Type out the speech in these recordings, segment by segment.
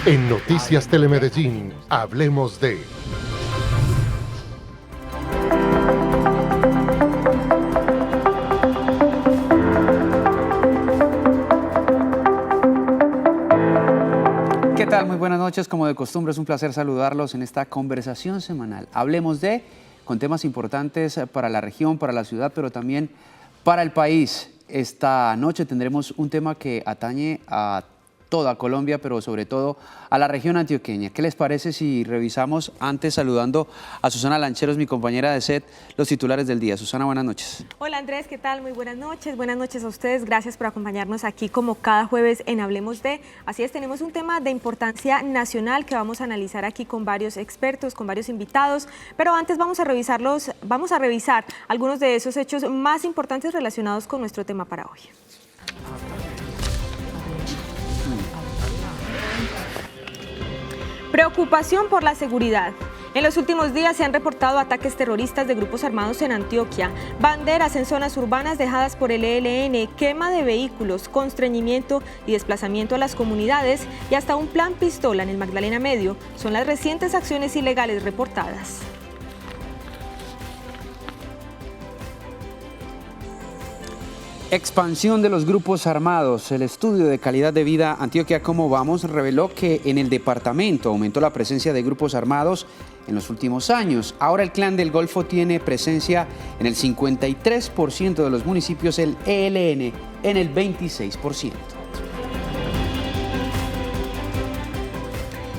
En Noticias Telemedellín, hablemos de... ¿Qué tal? Muy buenas noches. Como de costumbre, es un placer saludarlos en esta conversación semanal. Hablemos con temas importantes para la región, para la ciudad, pero también para el país. Esta noche tendremos un tema que atañe a toda Colombia, pero sobre todo a la región antioqueña. ¿Qué les parece si revisamos, antes saludando a Susana Lancheros, mi compañera de set, los titulares del día? Susana, buenas noches. Hola Andrés, ¿qué tal? Muy buenas noches a ustedes. Gracias por acompañarnos aquí como cada jueves en Hablemos de. Así es, tenemos un tema de importancia nacional que vamos a analizar aquí con varios expertos, con varios invitados, pero antes vamos a revisar algunos de esos hechos más importantes relacionados con nuestro tema para hoy. Preocupación por la seguridad. En los últimos días se han reportado ataques terroristas de grupos armados en Antioquia, banderas en zonas urbanas dejadas por el ELN, quema de vehículos, constreñimiento y desplazamiento a las comunidades y hasta un plan pistola en el Magdalena Medio. Son las recientes acciones ilegales reportadas. Expansión de los grupos armados. El estudio de calidad de vida Antioquia Cómo Vamos reveló que en el departamento aumentó la presencia de grupos armados en los últimos años. Ahora el Clan del Golfo tiene presencia en el 53% de los municipios, el ELN en el 26%.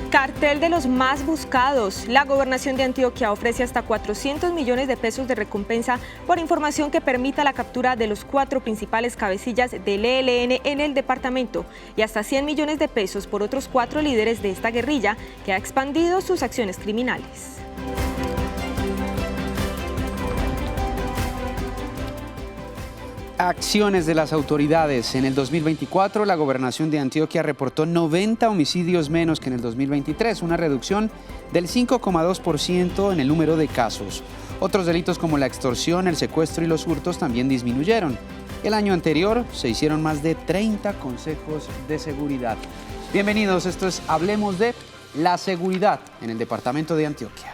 Cartel de los más buscados. La Gobernación de Antioquia ofrece hasta 400 millones de pesos de recompensa por información que permita la captura de los 4 principales cabecillas del ELN en el departamento y hasta 100 millones de pesos por otros 4 líderes de esta guerrilla que ha expandido sus acciones criminales. Acciones de las autoridades. En el 2024, la Gobernación de Antioquia reportó 90 homicidios menos que en el 2023, una reducción del 5,2% en el número de casos. Otros delitos como la extorsión, el secuestro y los hurtos también disminuyeron. El año anterior se hicieron más de 30 consejos de seguridad. Bienvenidos, esto es Hablemos de la seguridad en el departamento de Antioquia.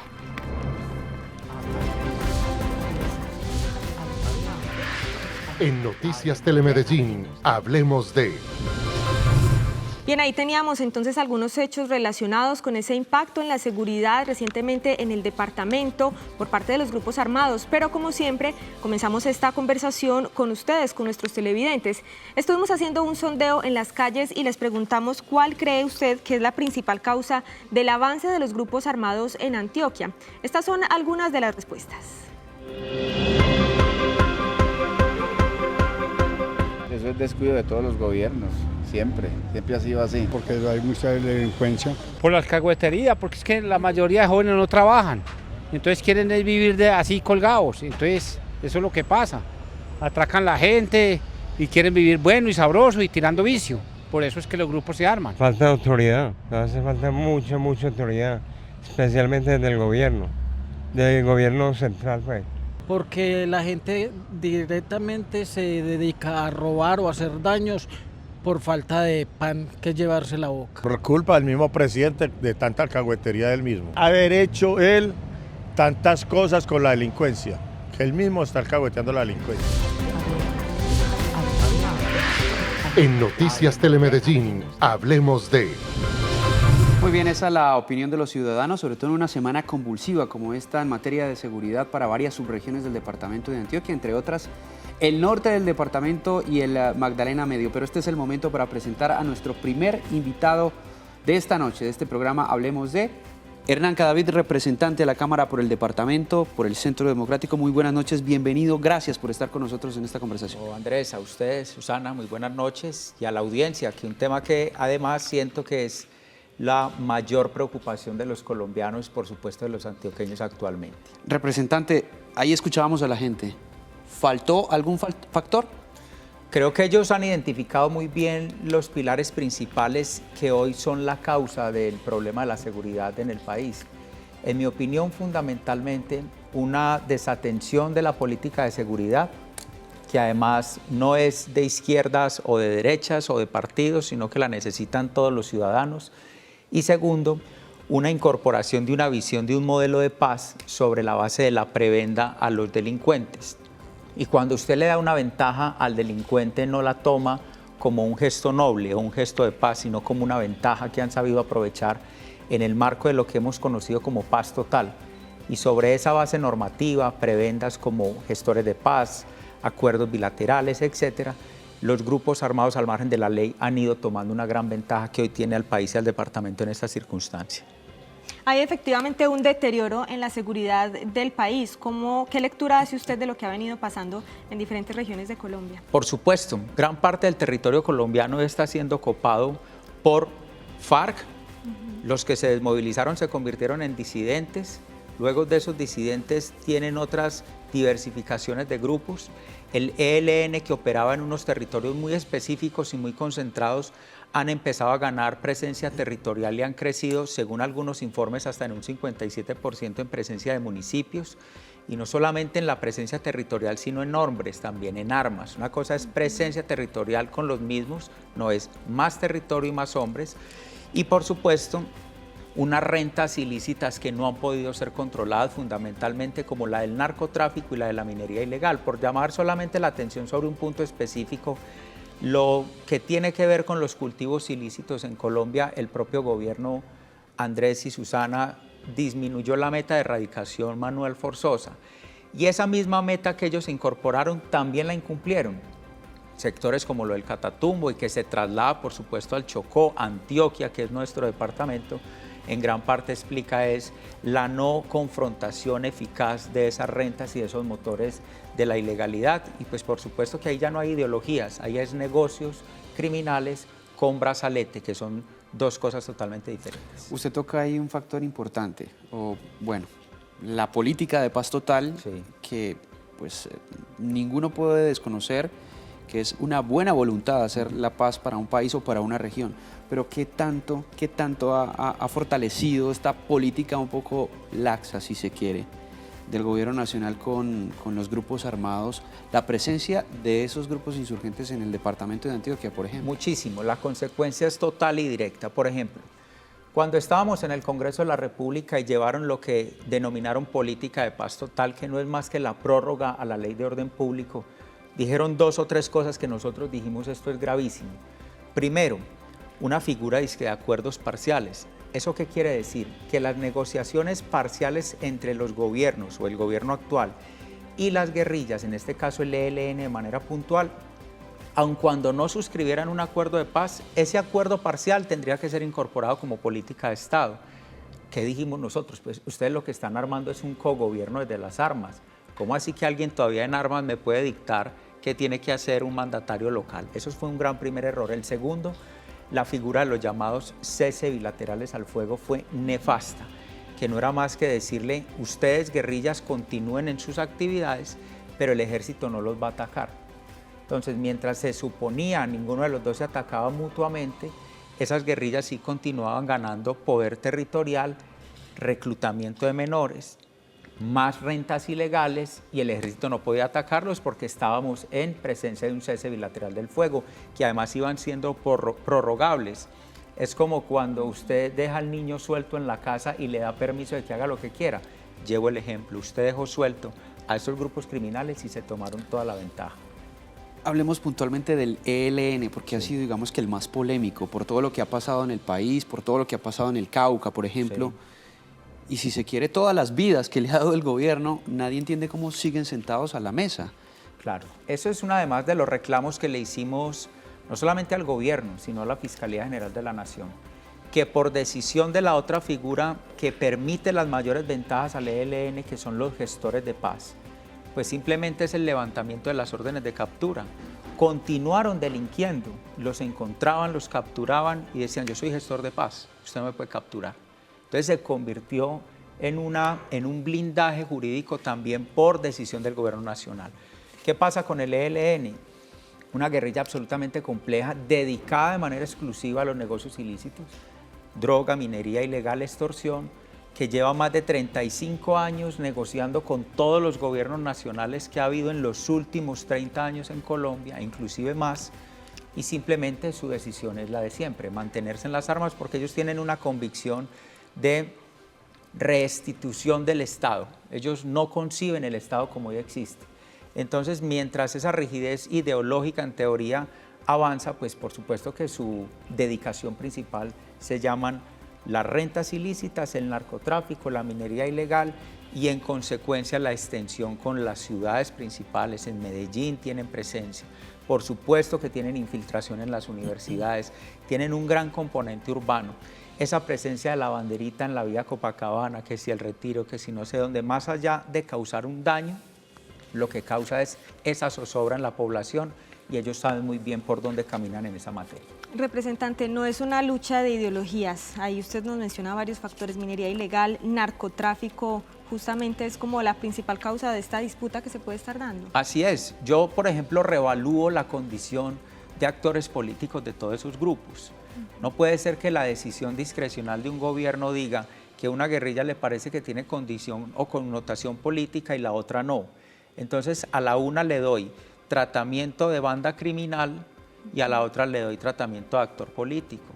En Noticias Telemedellín, hablemos de... Bien, ahí teníamos entonces algunos hechos relacionados con ese impacto en la seguridad recientemente en el departamento por parte de los grupos armados, pero como siempre comenzamos esta conversación con ustedes, con nuestros televidentes. Estuvimos haciendo un sondeo en las calles y les preguntamos cuál cree usted que es la principal causa del avance de los grupos armados en Antioquia. Estas son algunas de las respuestas. Eso es descuido de todos los gobiernos, siempre ha sido así. Porque hay mucha delincuencia. Por la alcahuetería, porque es que la mayoría de jóvenes no trabajan, entonces quieren vivir así colgados, entonces eso es lo que pasa, atracan a la gente y quieren vivir bueno y sabroso y tirando vicio, por eso es que los grupos se arman. Falta de autoridad, hace falta mucha autoridad, especialmente del gobierno central pues. Porque la gente directamente se dedica a robar o a hacer daños por falta de pan que llevarse la boca. Por culpa del mismo presidente, de tanta alcahuetería del mismo. Haber hecho él tantas cosas con la delincuencia, que él mismo está alcahueteando la delincuencia. En Noticias Telemedellín, hablemos de... Muy bien, esa es la opinión de los ciudadanos, sobre todo en una semana convulsiva como esta en materia de seguridad para varias subregiones del departamento de Antioquia, entre otras el norte del departamento y el Magdalena Medio. Pero este es el momento para presentar a nuestro primer invitado de esta noche, de este programa Hablemos de... Hernán Cadavid, representante de la Cámara por el departamento, por el Centro Democrático. Muy buenas noches, bienvenido, gracias por estar con nosotros en esta conversación. Andrés, a ustedes, Susana, muy buenas noches, y a la audiencia, que un tema que además siento que es la mayor preocupación de los colombianos, por supuesto de los antioqueños actualmente. Representante, ahí escuchábamos a la gente. ¿Faltó algún factor? Creo que ellos han identificado muy bien los pilares principales que hoy son la causa del problema de la seguridad en el país. En mi opinión, fundamentalmente, una desatención de la política de seguridad, que además no es de izquierdas o de derechas o de partidos, sino que la necesitan todos los ciudadanos. Y segundo, una incorporación de una visión de un modelo de paz sobre la base de la prebenda a los delincuentes. Y cuando usted le da una ventaja al delincuente, no la toma como un gesto noble o un gesto de paz, sino como una ventaja que han sabido aprovechar en el marco de lo que hemos conocido como paz total. Y sobre esa base normativa, prebendas como gestores de paz, acuerdos bilaterales, etcétera, los grupos armados al margen de la ley han ido tomando una gran ventaja que hoy tiene al país y al departamento en esta circunstancia. Hay efectivamente un deterioro en la seguridad del país. ¿Qué lectura hace usted de lo que ha venido pasando en diferentes regiones de Colombia? Por supuesto, gran parte del territorio colombiano está siendo copado por FARC. Los que se desmovilizaron se convirtieron en disidentes. Luego de esos disidentes tienen otras diversificaciones de grupos. El ELN, que operaba en unos territorios muy específicos y muy concentrados, han empezado a ganar presencia territorial y han crecido, según algunos informes, hasta en un 57% en presencia de municipios. Y no solamente en la presencia territorial, sino en nombres, también en armas. Una cosa es presencia territorial con los mismos, no es más territorio y más hombres. Y por supuesto, unas rentas ilícitas que no han podido ser controladas, fundamentalmente como la del narcotráfico y la de la minería ilegal. Por llamar solamente la atención sobre un punto específico, lo que tiene que ver con los cultivos ilícitos en Colombia, el propio gobierno Andrés y Susana disminuyó la meta de erradicación manual forzosa. Y esa misma meta que ellos incorporaron también la incumplieron. Sectores como lo del Catatumbo y que se traslada, por supuesto, al Chocó, Antioquia, que es nuestro departamento, en gran parte explica es la no confrontación eficaz de esas rentas y de esos motores de la ilegalidad. Y pues por supuesto que ahí ya no hay ideologías, ahí es negocios criminales con brazalete, que son dos cosas totalmente diferentes. Usted toca ahí un factor importante, o bueno, la política de paz total, sí, que pues ninguno puede desconocer que es una buena voluntad de hacer la paz para un país o para una región. Pero ¿qué tanto ha fortalecido esta política un poco laxa, si se quiere, del gobierno nacional con los grupos armados, la presencia de esos grupos insurgentes en el departamento de Antioquia, por ejemplo? Muchísimo, la consecuencia es total y directa. Por ejemplo, cuando estábamos en el Congreso de la República y llevaron lo que denominaron política de paz total, que no es más que la prórroga a la ley de orden público, dijeron dos o tres cosas que nosotros dijimos, esto es gravísimo. Primero, una figura de acuerdos parciales. ¿Eso qué quiere decir? Que las negociaciones parciales entre los gobiernos o el gobierno actual y las guerrillas, en este caso el ELN de manera puntual, aun cuando no suscribieran un acuerdo de paz, ese acuerdo parcial tendría que ser incorporado como política de Estado. ¿Qué dijimos nosotros? Pues ustedes lo que están armando es un cogobierno desde las armas. ¿Cómo así que alguien todavía en armas me puede dictar qué tiene que hacer un mandatario local? Eso fue un gran primer error. El segundo, la figura de los llamados cese bilaterales al fuego fue nefasta, que no era más que decirle, ustedes guerrillas continúen en sus actividades, pero el ejército no los va a atacar. Entonces, mientras se suponía ninguno de los dos se atacaba mutuamente, esas guerrillas sí continuaban ganando poder territorial, reclutamiento de menores, más rentas ilegales, y el ejército no podía atacarlos porque estábamos en presencia de un cese bilateral del fuego, que además iban siendo prorrogables. Es como cuando usted deja al niño suelto en la casa y le da permiso de que haga lo que quiera. Llevo el ejemplo, usted dejó suelto a estos grupos criminales y se tomaron toda la ventaja. Hablemos puntualmente del ELN, porque ha sido, digamos, que el más polémico por todo lo que ha pasado en el país, por todo lo que ha pasado en el Cauca, por ejemplo. Sí. Y si se quiere, todas las vidas que le ha dado el gobierno, nadie entiende cómo siguen sentados a la mesa. Claro, eso es uno además de los reclamos que le hicimos no solamente al gobierno, sino a la Fiscalía General de la Nación, que por decisión de la otra figura que permite las mayores ventajas al ELN, que son los gestores de paz, pues simplemente es el levantamiento de las órdenes de captura. Continuaron delinquiendo, los encontraban, los capturaban y decían, yo soy gestor de paz, usted no me puede capturar. Entonces se convirtió en un blindaje jurídico también por decisión del gobierno nacional. ¿Qué pasa con el ELN? Una guerrilla absolutamente compleja, dedicada de manera exclusiva a los negocios ilícitos, droga, minería ilegal, extorsión, que lleva más de 35 años negociando con todos los gobiernos nacionales que ha habido en los últimos 30 años en Colombia, inclusive más, y simplemente su decisión es la de siempre, mantenerse en las armas porque ellos tienen una convicción de restitución del Estado. Ellos no conciben el Estado como hoy existe. Entonces, mientras esa rigidez ideológica en teoría avanza, pues por supuesto que su dedicación principal se llaman las rentas ilícitas, el narcotráfico, la minería ilegal y en consecuencia la extensión con las ciudades principales. En Medellín tienen presencia, por supuesto que tienen infiltración en las universidades, tienen un gran componente urbano. Esa presencia de la banderita en la vía Copacabana, que si el Retiro, que si no sé dónde, más allá de causar un daño, lo que causa es esa zozobra en la población y ellos saben muy bien por dónde caminan en esa materia. Representante, no es una lucha de ideologías. Ahí usted nos menciona varios factores, minería ilegal, narcotráfico, justamente es como la principal causa de esta disputa que se puede estar dando. Así es. Yo, por ejemplo, revalúo la condición de actores políticos de todos esos grupos. No puede ser que la decisión discrecional de un gobierno diga que una guerrilla le parece que tiene condición o connotación política y la otra no. Entonces, a la una le doy tratamiento de banda criminal y a la otra le doy tratamiento de actor político.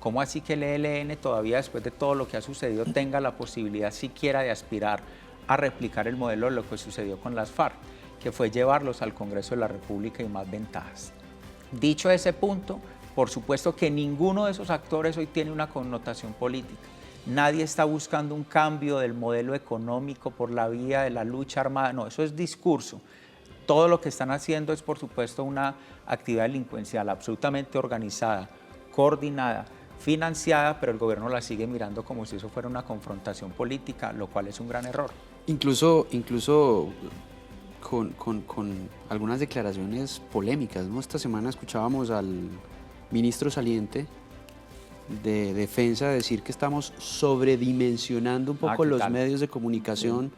¿Cómo así que el ELN todavía después de todo lo que ha sucedido tenga la posibilidad siquiera de aspirar a replicar el modelo de lo que sucedió con las FARC, que fue llevarlos al Congreso de la República y más ventajas? Dicho ese punto, por supuesto que ninguno de esos actores hoy tiene una connotación política. Nadie está buscando un cambio del modelo económico por la vía de la lucha armada, no, eso es discurso. Todo lo que están haciendo es, por supuesto, una actividad delincuencial absolutamente organizada, coordinada, financiada, pero el gobierno la sigue mirando como si eso fuera una confrontación política, lo cual es un gran error. Incluso con algunas declaraciones polémicas, ¿no? Esta semana escuchábamos al ministro saliente de Defensa decir que estamos sobredimensionando un poco los medios de comunicación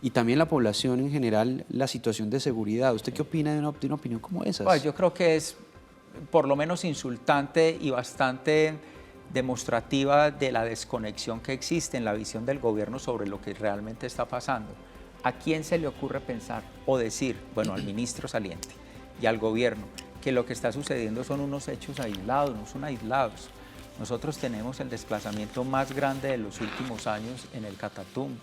y también la población en general, la situación de seguridad. ¿Usted qué opina de una opinión como esa? Pues yo creo que es por lo menos insultante y bastante demostrativa de la desconexión que existe en la visión del gobierno sobre lo que realmente está pasando. ¿A quién se le ocurre pensar o decir, bueno, al ministro saliente y al gobierno, que lo que está sucediendo son unos hechos aislados? No son aislados. Nosotros tenemos el desplazamiento más grande de los últimos años en el Catatumbo,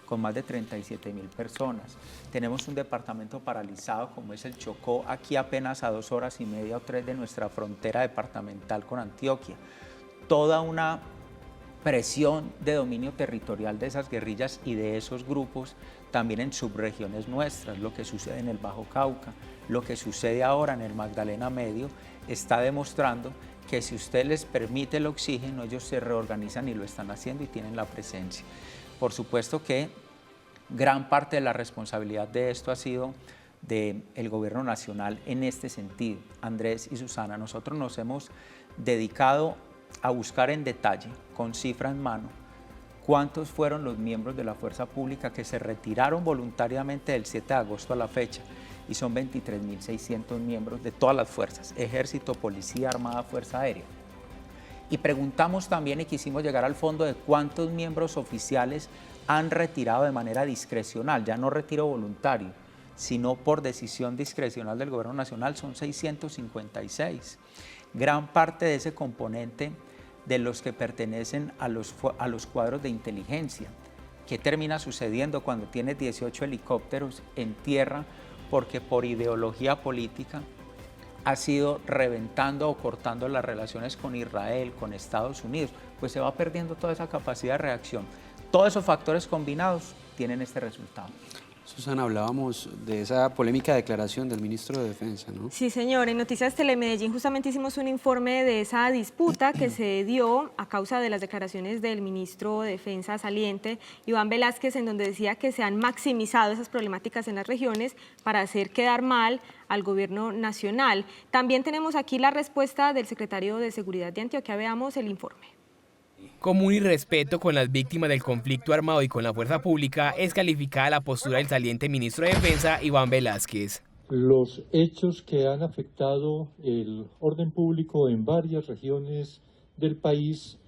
con más de 37.000 personas. Tenemos un departamento paralizado como es el Chocó, aquí apenas a 2 horas y media o 3 de nuestra frontera departamental con Antioquia. Toda una presión de dominio territorial de esas guerrillas y de esos grupos también en subregiones nuestras, lo que sucede en el Bajo Cauca, lo que sucede ahora en el Magdalena Medio, está demostrando que si usted les permite el oxígeno, ellos se reorganizan y lo están haciendo y tienen la presencia. Por supuesto que gran parte de la responsabilidad de esto ha sido del gobierno nacional en este sentido. Andrés y Susana, nosotros nos hemos dedicado a buscar en detalle, con cifra en mano, cuántos fueron los miembros de la fuerza pública que se retiraron voluntariamente del 7 de agosto a la fecha, y son 23.600 miembros de todas las fuerzas, Ejército, Policía, Armada, Fuerza Aérea. Y preguntamos también y quisimos llegar al fondo de cuántos miembros oficiales han retirado de manera discrecional, ya no retiro voluntario, sino por decisión discrecional del Gobierno Nacional, son 656. Gran parte de ese componente de los que pertenecen a los cuadros de inteligencia. ¿Qué termina sucediendo cuando tienes 18 helicópteros en tierra porque por ideología política ha ido reventando o cortando las relaciones con Israel, con Estados Unidos? Pues se va perdiendo toda esa capacidad de reacción. Todos esos factores combinados tienen este resultado. Susana, hablábamos de esa polémica declaración del ministro de Defensa, ¿no? Sí, señor. En Noticias Telemedellín justamente hicimos un informe de esa disputa que se dio a causa de las declaraciones del ministro de Defensa saliente, Iván Velázquez, en donde decía que se han maximizado esas problemáticas en las regiones para hacer quedar mal al gobierno nacional. También tenemos aquí la respuesta del secretario de Seguridad de Antioquia. Veamos el informe. Como un irrespeto con las víctimas del conflicto armado y con la fuerza pública es calificada la postura del saliente ministro de Defensa, Iván Velázquez. Los hechos que han afectado el orden público en varias regiones del país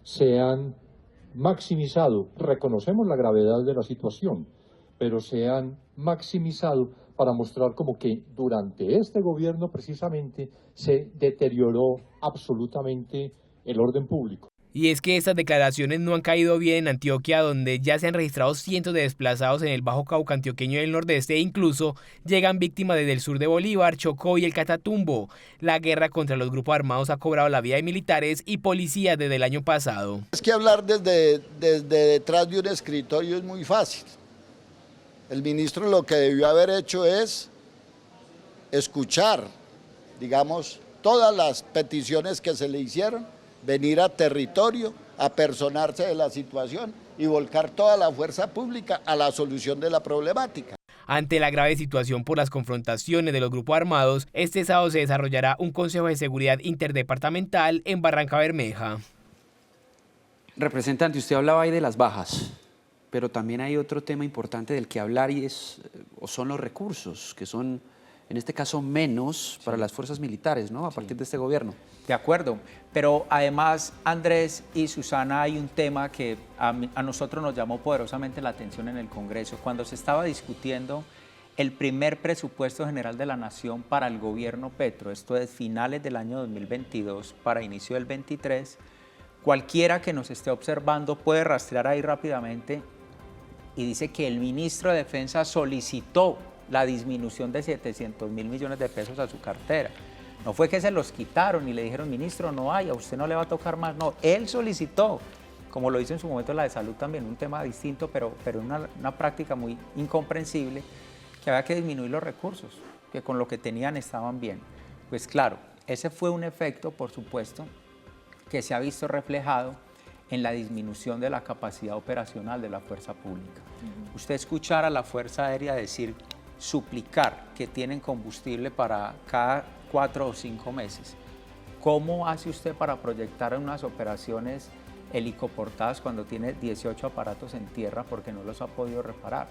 se han maximizado. Reconocemos la gravedad de la situación, pero se han maximizado para mostrar como que durante este gobierno precisamente se deterioró absolutamente el orden público. Y es que estas declaraciones no han caído bien en Antioquia, donde ya se han registrado cientos de desplazados en el Bajo Cauca antioqueño y el nordeste, e incluso llegan víctimas desde el sur de Bolívar, Chocó y el Catatumbo. La guerra contra los grupos armados ha cobrado la vida de militares y policías desde el año pasado. Es que hablar desde detrás de un escritorio es muy fácil. El ministro lo que debió haber hecho es escuchar, digamos, todas las peticiones que se le hicieron, venir a territorio, apersonarse de la situación y volcar toda la fuerza pública a la solución de la problemática. Ante la grave situación por las confrontaciones de los grupos armados, este sábado se desarrollará un Consejo de Seguridad Interdepartamental en Barranca Bermeja. Representante, usted hablaba ahí de las bajas, pero también hay otro tema importante del que hablar y son los recursos, que son en este caso menos para las fuerzas militares, ¿no? A partir de este gobierno. De acuerdo, pero además, Andrés y Susana, hay un tema que a nosotros nos llamó poderosamente la atención en el Congreso. Cuando se estaba discutiendo el primer presupuesto general de la Nación para el gobierno Petro, esto es finales del año 2022 para inicio del 23, cualquiera que nos esté observando puede rastrear ahí rápidamente y dice que el ministro de Defensa solicitó la disminución de 700.000 millones de pesos a su cartera. No fue que se los quitaron y le dijeron, ministro, no hay, a usted no le va a tocar más. No, él solicitó, como lo hizo en su momento la de salud también, un tema distinto, pero una práctica muy incomprensible, que había que disminuir los recursos, que con lo que tenían estaban bien. Pues claro, ese fue un efecto, por supuesto, que se ha visto reflejado en la disminución de la capacidad operacional de la fuerza pública. Usted escuchar a la Fuerza Aérea decir, suplicar que tienen combustible para cada 4 o 5 meses. ¿Cómo hace usted para proyectar unas operaciones helicoportadas cuando tiene 18 aparatos en tierra porque no los ha podido reparar?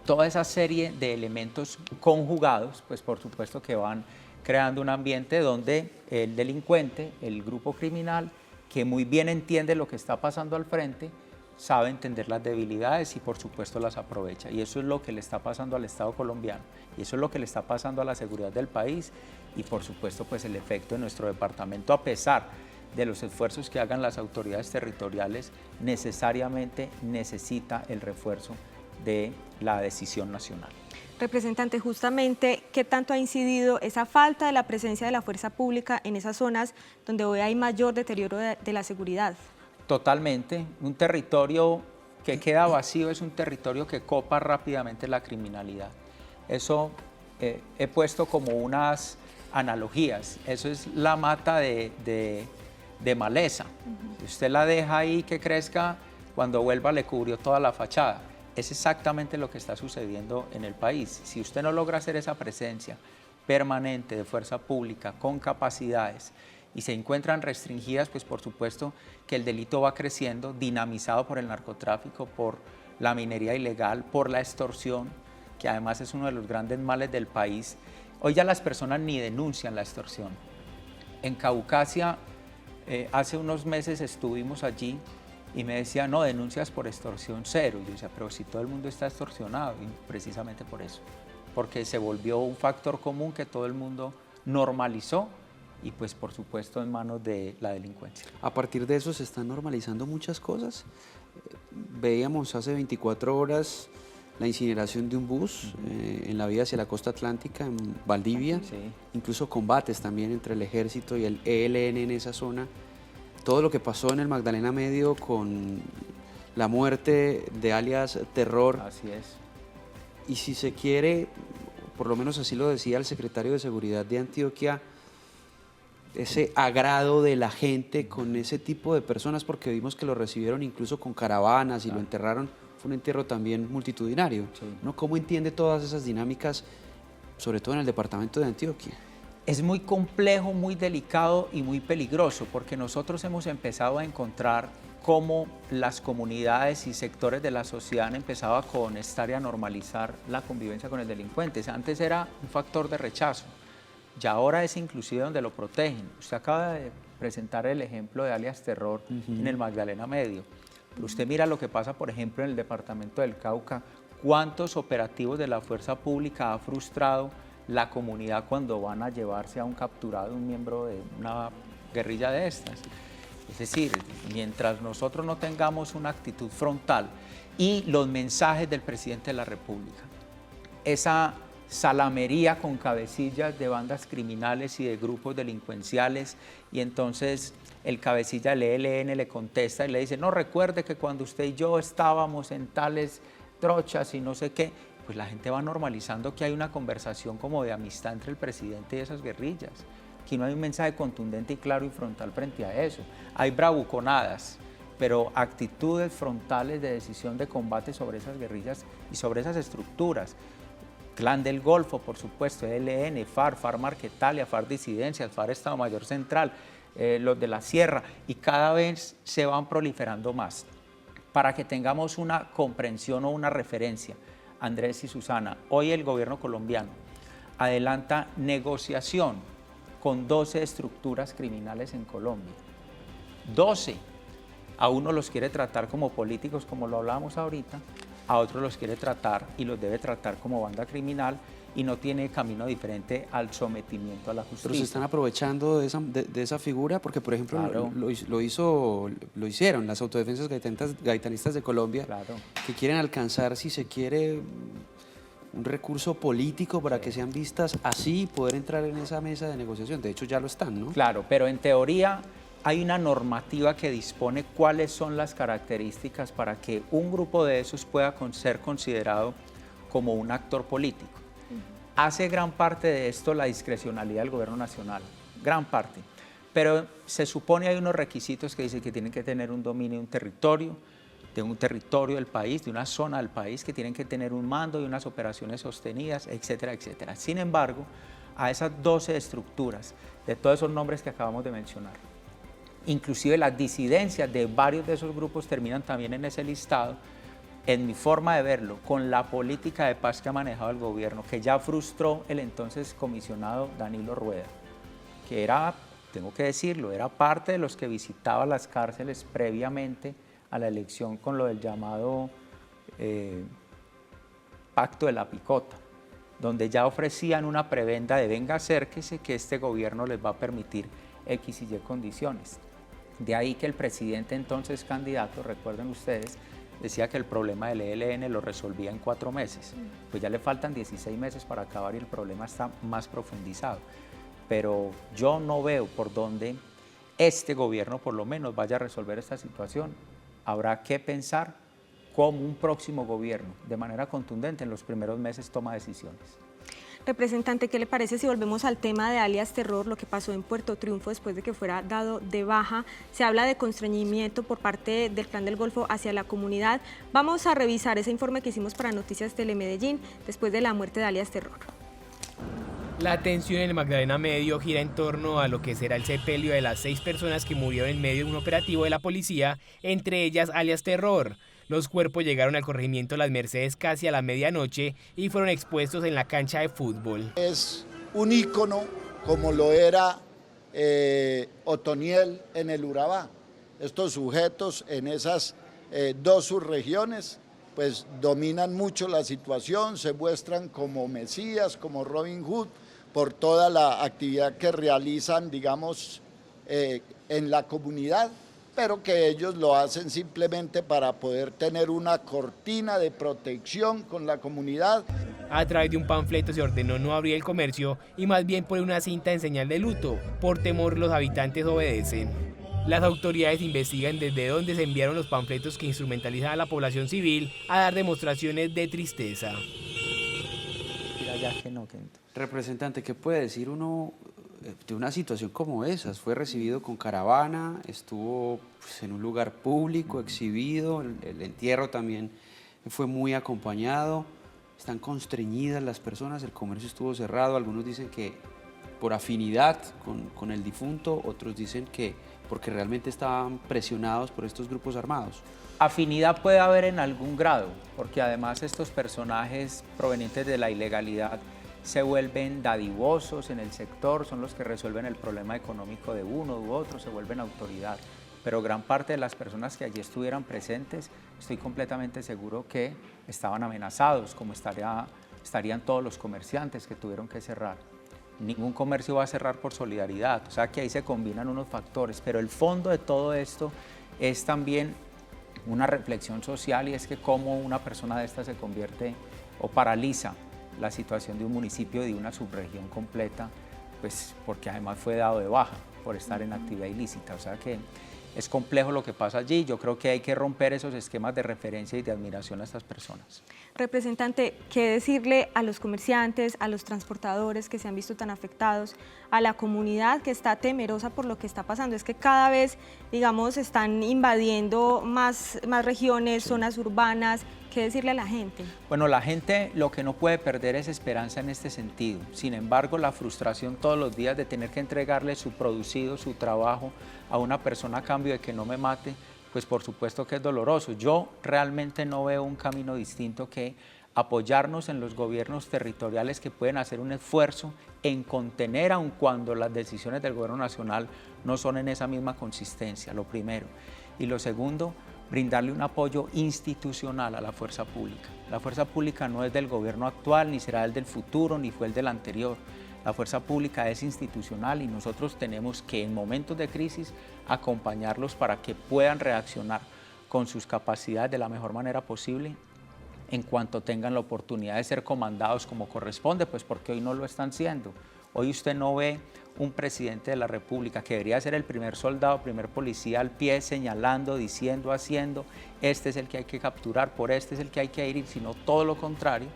Toda esa serie de elementos conjugados, pues por supuesto que van creando un ambiente donde el delincuente, el grupo criminal, que muy bien entiende lo que está pasando al frente, sabe entender las debilidades y por supuesto las aprovecha. Y eso es lo que le está pasando al Estado colombiano, y eso es lo que le está pasando a la seguridad del país y por supuesto pues el efecto en nuestro departamento, a pesar de los esfuerzos que hagan las autoridades territoriales, necesariamente necesita el refuerzo de la decisión nacional. Representante, justamente, ¿qué tanto ha incidido esa falta de la presencia de la fuerza pública en esas zonas donde hoy hay mayor deterioro de la seguridad? Totalmente. Un territorio que queda vacío es un territorio que copa rápidamente la criminalidad. Eso he puesto como unas analogías. Eso es la mata de maleza. Si usted la deja ahí que crezca, cuando vuelva le cubrió toda la fachada. Es exactamente lo que está sucediendo en el país. Si usted no logra hacer esa presencia permanente de fuerza pública con capacidades y se encuentran restringidas, pues por supuesto que el delito va creciendo, dinamizado por el narcotráfico, por la minería ilegal, por la extorsión, que además es uno de los grandes males del país. Hoy ya las personas ni denuncian la extorsión. En Caucasia, hace unos meses estuvimos allí y me decía, no, denuncias por extorsión cero. Y yo decía, pero si todo el mundo está extorsionado, y precisamente por eso, porque se volvió un factor común que todo el mundo normalizó y pues por supuesto en manos de la delincuencia. A partir de eso se están normalizando muchas cosas. Veíamos hace 24 horas la incineración de un bus en la vía hacia la costa atlántica, en Valdivia, incluso combates también entre el ejército y el ELN en esa zona. Todo lo que pasó en el Magdalena Medio con la muerte de alias Terror. Así es. Y si se quiere, por lo menos así lo decía el secretario de Seguridad de Antioquia, ese agrado de la gente con ese tipo de personas, porque vimos que lo recibieron incluso con caravanas y lo enterraron, fue un entierro también multitudinario, ¿no? ¿Cómo entiende todas esas dinámicas, sobre todo en el departamento de Antioquia? Es muy complejo, muy delicado y muy peligroso, porque nosotros hemos empezado a encontrar cómo las comunidades y sectores de la sociedad han empezado a conestar y a normalizar la convivencia con el delincuente. Antes era un factor de rechazo, ya ahora es inclusive donde lo protegen. Usted acaba de presentar el ejemplo de alias Terror en el Magdalena Medio. Pero usted mira lo que pasa, por ejemplo, en el departamento del Cauca, ¿Cuántos operativos de la fuerza pública ha frustrado la comunidad cuando van a llevarse a un capturado, un miembro de una guerrilla de estas? Es decir, mientras nosotros no tengamos una actitud frontal y los mensajes del presidente de la República, esa salamería con cabecillas de bandas criminales y de grupos delincuenciales, y entonces el cabecilla del ELN le contesta y le dice, no, recuerde que cuando usted y yo estábamos en tales trochas y no sé qué, pues la gente va normalizando que hay una conversación como de amistad entre el presidente y esas guerrillas. Aquí no hay un mensaje contundente y claro y frontal frente a eso. Hay bravuconadas, pero actitudes frontales de decisión de combate sobre esas guerrillas y sobre esas estructuras. Clan del Golfo, por supuesto, ELN, FARC Marquetalia, FARC Disidencias, FARC Estado Mayor Central, los de la Sierra, y cada vez se van proliferando más. Para que tengamos una comprensión o una referencia, Andrés y Susana, hoy el gobierno colombiano adelanta negociación con 12 estructuras criminales en Colombia. 12. A uno los quiere tratar como políticos, como lo hablábamos ahorita, a otros los quiere tratar y los debe tratar como banda criminal, y no tiene camino diferente al sometimiento a la justicia. Pero se están aprovechando de esa figura, porque por ejemplo claro, lo hicieron las autodefensas gaitanistas de Colombia, claro, que quieren alcanzar, si se quiere, un recurso político para que sean vistas así y poder entrar en esa mesa de negociación. De hecho ya lo están, ¿no? Claro, pero en teoría hay una normativa que dispone cuáles son las características para que un grupo de esos pueda ser considerado como un actor político. Hace gran parte de esto la discrecionalidad del gobierno nacional, gran parte, pero se supone hay unos requisitos que dicen que tienen que tener un dominio de un territorio del país, de una zona del país, que tienen que tener un mando y unas operaciones sostenidas, etcétera, etcétera. Sin embargo, a esas 12 estructuras, de todos esos nombres que acabamos de mencionar, inclusive las disidencias de varios de esos grupos terminan también en ese listado. En mi forma de verlo, con la política de paz que ha manejado el gobierno, que ya frustró el entonces comisionado Danilo Rueda, que era, tengo que decirlo, era parte de los que visitaba las cárceles previamente a la elección con lo del llamado Pacto de la Picota, donde ya ofrecían una prebenda de venga, acérquese, que este gobierno les va a permitir X y Y condiciones. De ahí que el presidente entonces candidato, recuerden ustedes, decía que el problema del ELN lo resolvía en 4 meses. Pues ya le faltan 16 meses para acabar y el problema está más profundizado. Pero yo no veo por dónde este gobierno por lo menos vaya a resolver esta situación. Habrá que pensar cómo un próximo gobierno, de manera contundente, en los primeros meses toma decisiones. Representante, ¿qué le parece si volvemos al tema de alias Terror, lo que pasó en Puerto Triunfo después de que fuera dado de baja? Se habla de constreñimiento por parte del Clan del Golfo hacia la comunidad. Vamos a revisar ese informe que hicimos para Noticias Telemedellín después de la muerte de alias Terror. La atención en el Magdalena Medio gira en torno a lo que será el sepelio de las 6 personas que murieron en medio de un operativo de la policía, entre ellas alias Terror. Los cuerpos llegaron al corregimiento Las Mercedes casi a la medianoche y fueron expuestos en la cancha de fútbol. Es un ícono como lo era Otoniel en el Urabá. Estos sujetos en esas 2 subregiones pues dominan mucho la situación, se muestran como Mesías, como Robin Hood, por toda la actividad que realizan, digamos, en la comunidad, pero que ellos lo hacen simplemente para poder tener una cortina de protección con la comunidad. A través de un panfleto se ordenó no abrir el comercio y más bien poner una cinta en señal de luto. Por temor, los habitantes obedecen. Las autoridades investigan desde dónde se enviaron los panfletos que instrumentalizan a la población civil a dar demostraciones de tristeza. Representante, ¿qué puede decir uno de una situación como esa? Fue recibido con caravana, estuvo pues, en un lugar público, exhibido, el entierro también fue muy acompañado, están constreñidas las personas, el comercio estuvo cerrado, algunos dicen que por afinidad con el difunto, otros dicen que porque realmente estaban presionados por estos grupos armados. Afinidad puede haber en algún grado, porque además estos personajes provenientes de la ilegalidad se vuelven dadivosos en el sector, son los que resuelven el problema económico de uno u otro, se vuelven autoridad. pero gran parte de las personas que allí estuvieran presentes, estoy completamente seguro que estaban amenazados, como estarían todos los comerciantes que tuvieron que cerrar. Ningún comercio va a cerrar por solidaridad, o sea que ahí se combinan unos factores, pero el fondo de todo esto es también una reflexión social, y es que cómo una persona de esta se convierte o paraliza la situación de un municipio, de una subregión completa, pues porque además fue dado de baja por estar en actividad ilícita. O sea que es complejo lo que pasa allí. Yo creo que hay que romper esos esquemas de referencia y de admiración a estas personas. Representante, ¿qué decirle a los comerciantes, a los transportadores que se han visto tan afectados, a la comunidad que está temerosa por lo que está pasando? Es que cada vez, digamos, están invadiendo más regiones, zonas urbanas. ¿Qué decirle a la gente? Bueno, la gente lo que no puede perder es esperanza en este sentido. Sin embargo, la frustración todos los días de tener que entregarle su producido, su trabajo a una persona a cambio de que no me mate, pues por supuesto que es doloroso. Yo realmente no veo un camino distinto que apoyarnos en los gobiernos territoriales que pueden hacer un esfuerzo en contener, aun cuando las decisiones del gobierno nacional no son en esa misma consistencia, lo primero. Y lo segundo, brindarle un apoyo institucional a la fuerza pública. La fuerza pública no es del gobierno actual, ni será el del futuro, ni fue el del anterior. La fuerza pública es institucional y nosotros tenemos que en momentos de crisis acompañarlos para que puedan reaccionar con sus capacidades de la mejor manera posible en cuanto tengan la oportunidad de ser comandados como corresponde, pues porque hoy no lo están siendo. Hoy usted no ve un presidente de la República que debería ser el primer soldado, primer policía al pie, señalando, diciendo, haciendo, este es el que hay que capturar, por este es el que hay que ir, sino todo lo contrario.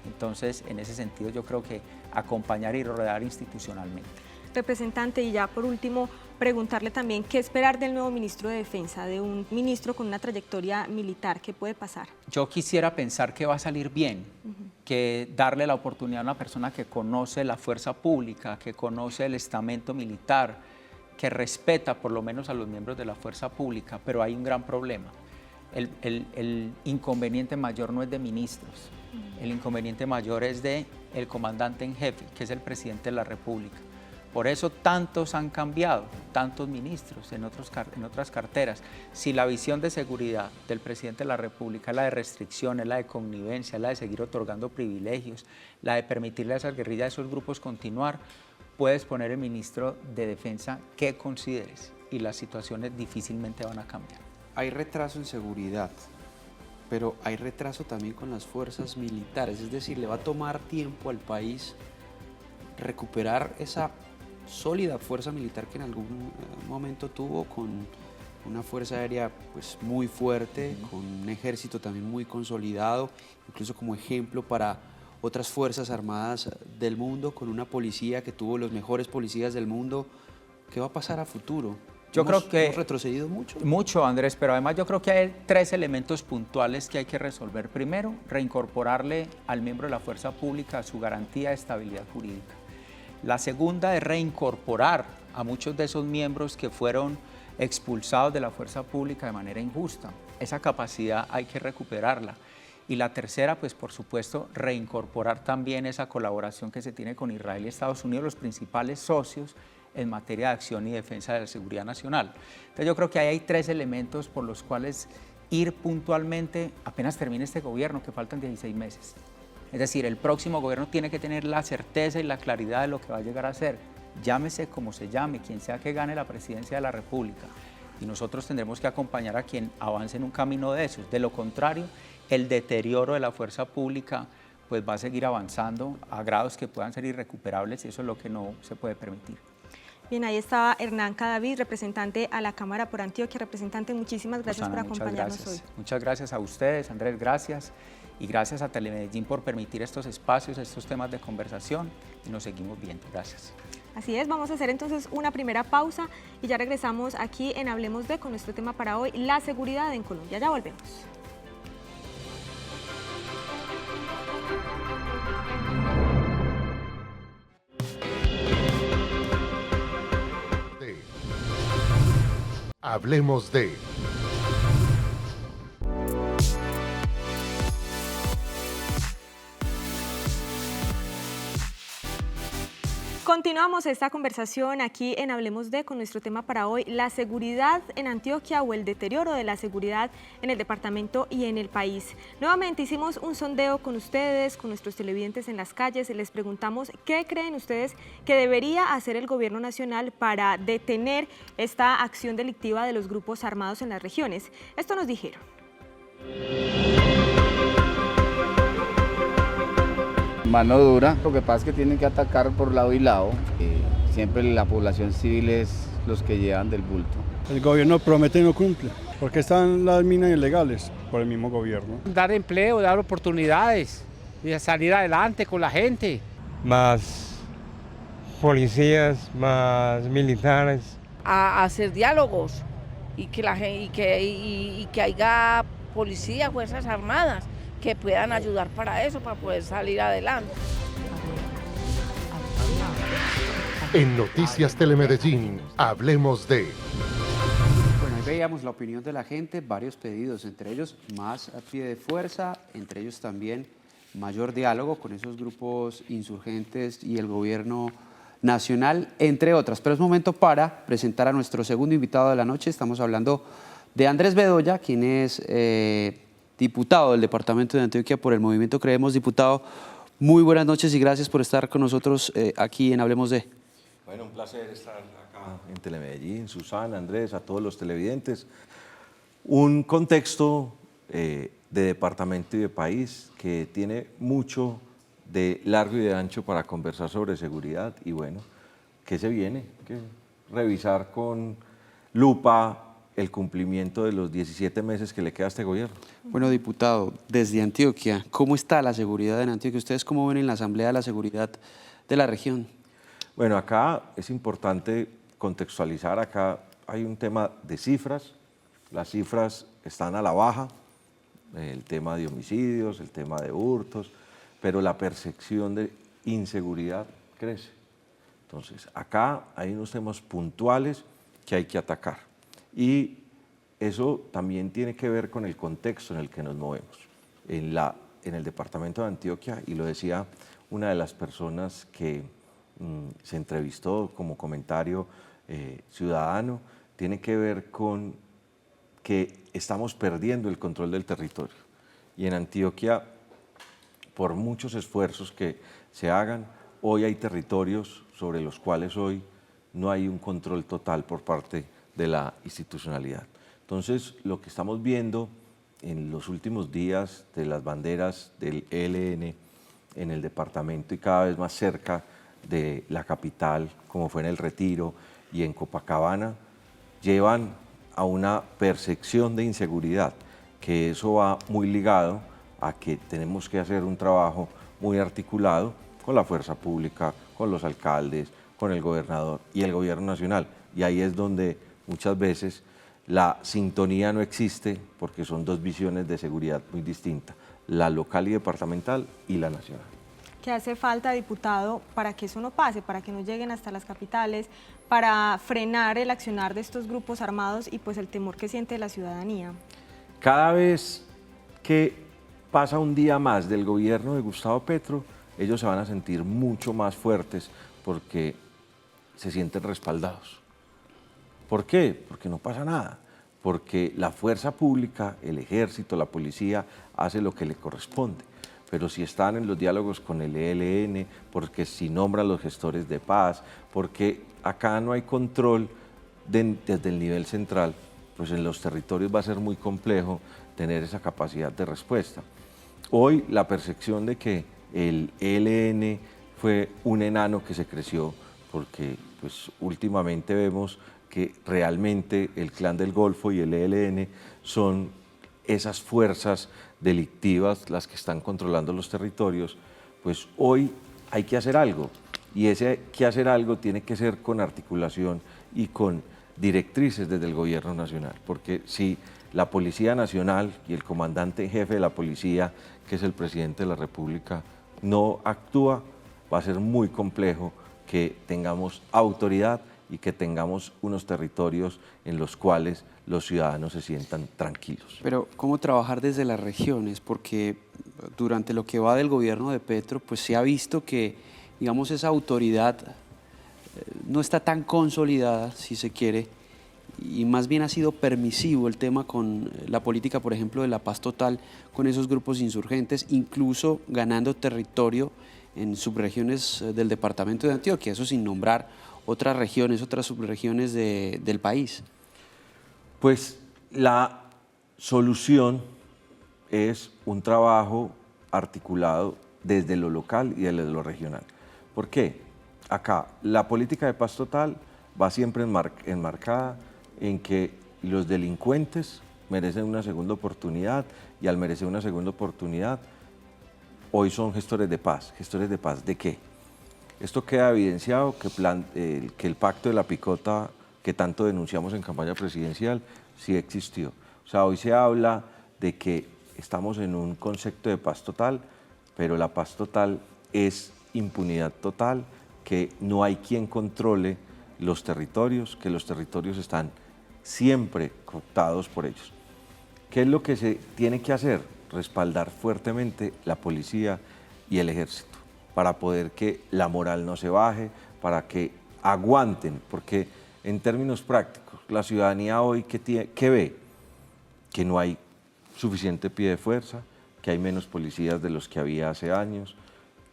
Entonces, en ese sentido, yo creo que acompañar y rodear institucionalmente. Representante, y ya por último, preguntarle también qué esperar del nuevo ministro de Defensa, de un ministro con una trayectoria militar, ¿qué puede pasar? Yo quisiera pensar que va a salir bien, que darle la oportunidad a una persona que conoce la fuerza pública, que conoce el estamento militar, que respeta por lo menos a los miembros de la fuerza pública, pero hay un gran problema. El inconveniente mayor no es de ministros, el inconveniente mayor es de el comandante en jefe, que es el presidente de la República. Por eso tantos han cambiado, tantos ministros en otras carteras. Si la visión de seguridad del presidente de la República es la de restricciones, la de connivencia, la de seguir otorgando privilegios, la de permitirle a esas guerrillas, a esos grupos continuar, puedes poner el ministro de Defensa que consideres y las situaciones difícilmente van a cambiar. Hay retraso en seguridad, pero hay retraso también con las fuerzas militares, es decir, le va a tomar tiempo al país recuperar esa sólida fuerza militar que en algún momento tuvo, con una fuerza aérea pues muy fuerte, con un ejército también muy consolidado, incluso como ejemplo para otras fuerzas armadas del mundo, con una policía que tuvo los mejores policías del mundo. ¿Qué va a pasar a futuro? Yo creo que hemos retrocedido mucho. Mucho, Andrés, pero además yo creo que hay 3 elementos puntuales que hay que resolver. Primero, reincorporarle al miembro de la fuerza pública su garantía de estabilidad jurídica. La segunda es reincorporar a muchos de esos miembros que fueron expulsados de la fuerza pública de manera injusta. Esa capacidad hay que recuperarla. Y la tercera, pues por supuesto, reincorporar también esa colaboración que se tiene con Israel y Estados Unidos, los principales socios en materia de acción y defensa de la seguridad nacional. Entonces yo creo que ahí hay 3 elementos por los cuales ir puntualmente, apenas termine este gobierno, que faltan 16 meses. Es decir, el próximo gobierno tiene que tener la certeza y la claridad de lo que va a llegar a ser. Llámese como se llame, quien sea que gane la presidencia de la República. Y nosotros tendremos que acompañar a quien avance en un camino de esos. De lo contrario, el deterioro de la fuerza pública pues va a seguir avanzando a grados que puedan ser irrecuperables, y eso es lo que no se puede permitir. Bien, ahí estaba Hernán Cadavid, representante a la Cámara por Antioquia. Representante, muchísimas gracias por acompañarnos hoy. Muchas gracias a ustedes, Andrés, gracias. Y gracias a Telemedellín por permitir estos espacios, estos temas de conversación, y nos seguimos viendo. Gracias. Así es, vamos a hacer entonces una primera pausa y ya regresamos aquí en Hablemos de con nuestro tema para hoy, la seguridad en Colombia. Ya volvemos. Hablemos de... Continuamos Continuamos esta conversación aquí en Hablemos de, con nuestro tema para hoy, la seguridad en Antioquia o el deterioro de la seguridad en el departamento y en el país. Nuevamente hicimos un sondeo con ustedes, con nuestros televidentes en las calles, y les preguntamos qué creen ustedes que debería hacer el gobierno nacional para detener esta acción delictiva de los grupos armados en las regiones. Esto nos dijeron. Mano dura, lo que pasa es que tienen que atacar por lado y lado. Siempre la población civil es los que llevan del bulto. El gobierno promete y no cumple, porque están las minas ilegales por el mismo gobierno. Dar empleo, dar oportunidades y salir adelante con la gente. Más policías, más militares. A hacer diálogos y que haya policía, fuerzas armadas que puedan ayudar para eso, para poder salir adelante. En Noticias Telemedellín, hablemos de... Bueno, ahí veíamos la opinión de la gente, varios pedidos, entre ellos más a pie de fuerza, entre ellos también mayor diálogo con esos grupos insurgentes y el gobierno nacional, entre otras. Pero es momento para presentar a nuestro segundo invitado de la noche. Estamos hablando de Andrés Bedoya, quien es diputado del departamento de Antioquia por el Movimiento Creemos. Diputado, muy buenas noches y gracias por estar con nosotros aquí en Hablemos de. Bueno, un placer estar acá en Telemedellín, Susana, Andrés, a todos los televidentes. Un contexto de departamento y de país que tiene mucho de largo y de ancho para conversar sobre seguridad y bueno, ¿qué se viene? Que revisar con lupa el cumplimiento de los 17 meses que le queda a este gobierno. Bueno, diputado, desde Antioquia, ¿cómo está la seguridad en Antioquia? ¿Ustedes cómo ven en la Asamblea la seguridad de la región? Bueno, acá es importante contextualizar, acá hay un tema de cifras, las cifras están a la baja, el tema de homicidios, el tema de hurtos, pero la percepción de inseguridad crece. Entonces, acá hay unos temas puntuales que hay que atacar. Y eso también tiene que ver con el contexto en el que nos movemos. En el departamento de Antioquia, y lo decía una de las personas que se entrevistó como comentario ciudadano, tiene que ver con que estamos perdiendo el control del territorio. Y en Antioquia, por muchos esfuerzos que se hagan, hoy hay territorios sobre los cuales hoy no hay un control total por parte de la institucionalidad. Entonces, lo que estamos viendo en los últimos días de las banderas del ELN en el departamento y cada vez más cerca de la capital, como fue en El Retiro y en Copacabana, llevan a una percepción de inseguridad, que eso va muy ligado a que tenemos que hacer un trabajo muy articulado con la fuerza pública, con los alcaldes, con el gobernador y el gobierno nacional. Y ahí es donde muchas veces la sintonía no existe porque son dos visiones de seguridad muy distintas, la local y departamental y la nacional. ¿Qué hace falta, diputado, para que eso no pase, para que no lleguen hasta las capitales, para frenar el accionar de estos grupos armados y pues el temor que siente la ciudadanía? Cada vez que pasa un día más del gobierno de Gustavo Petro, ellos se van a sentir mucho más fuertes porque se sienten respaldados. ¿Por qué? Porque no pasa nada, porque la fuerza pública, el ejército, la policía, hace lo que le corresponde. Pero si están en los diálogos con el ELN, porque si nombran los gestores de paz, porque acá no hay control desde el nivel central, pues en los territorios va a ser muy complejo tener esa capacidad de respuesta. Hoy la percepción de que el ELN fue un enano que se creció, porque pues últimamente vemos que realmente el Clan del Golfo y el ELN son esas fuerzas delictivas las que están controlando los territorios, pues hoy hay que hacer algo, y ese que hacer algo tiene que ser con articulación y con directrices desde el gobierno nacional, porque si la Policía Nacional y el comandante en jefe de la policía, que es el presidente de la República, no actúa, va a ser muy complejo que tengamos autoridad y que tengamos unos territorios en los cuales los ciudadanos se sientan tranquilos. Pero, ¿cómo trabajar desde las regiones? Porque durante lo que va del gobierno de Petro, pues se ha visto que, digamos, esa autoridad no está tan consolidada, si se quiere, y más bien ha sido permisivo el tema con la política, por ejemplo, de la paz total con esos grupos insurgentes, incluso ganando territorio en subregiones del departamento de Antioquia, eso sin nombrar otras regiones, otras subregiones del país? Pues la solución es un trabajo articulado desde lo local y desde lo regional. ¿Por qué? Acá la política de paz total va siempre enmarcada en que los delincuentes merecen una segunda oportunidad y al merecer una segunda oportunidad, hoy son gestores de paz. ¿Gestores de paz de qué? Esto queda evidenciado que el pacto de la picota que tanto denunciamos en campaña presidencial sí existió. O sea, hoy se habla de que estamos en un concepto de paz total, pero la paz total es impunidad total, que no hay quien controle los territorios, que los territorios están siempre cooptados por ellos. ¿Qué es lo que se tiene que hacer? Respaldar fuertemente la policía y el ejército para poder que la moral no se baje, para que aguanten, porque en términos prácticos, la ciudadanía hoy ¿qué ve? Que no hay suficiente pie de fuerza, que hay menos policías de los que había hace años,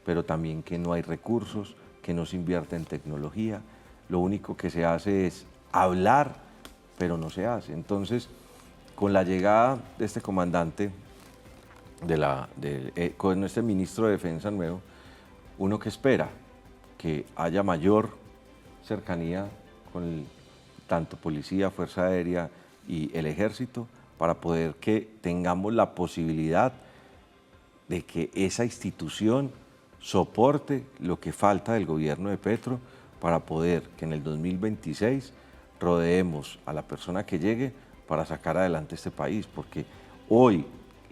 pero también que no hay recursos, que no se invierte en tecnología. Lo único que se hace es hablar, pero no se hace. Entonces, con la llegada de este comandante, con este ministro de Defensa nuevo, uno que espera que haya mayor cercanía con tanto policía, fuerza aérea y el ejército, para poder que tengamos la posibilidad de que esa institución soporte lo que falta del gobierno de Petro para poder que en el 2026 rodeemos a la persona que llegue para sacar adelante este país, porque hoy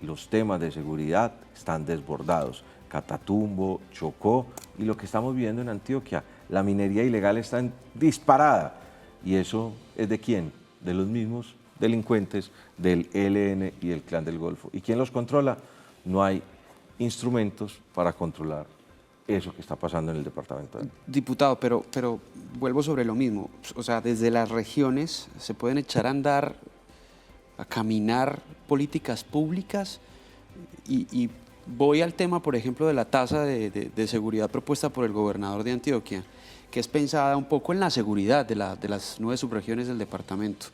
los temas de seguridad están desbordados. Catatumbo, Chocó y lo que estamos viendo en Antioquia, la minería ilegal está disparada. ¿Y eso es de quién? De los mismos delincuentes del ELN y del Clan del Golfo. ¿Y quién los controla? No hay instrumentos para controlar eso que está pasando en el departamento. Diputado, pero vuelvo sobre lo mismo. O sea, desde las regiones se pueden echar a andar, a caminar políticas públicas y voy al tema, por ejemplo, de la tasa de seguridad propuesta por el gobernador de Antioquia, que es pensada un poco en la seguridad de las 9 subregiones del departamento.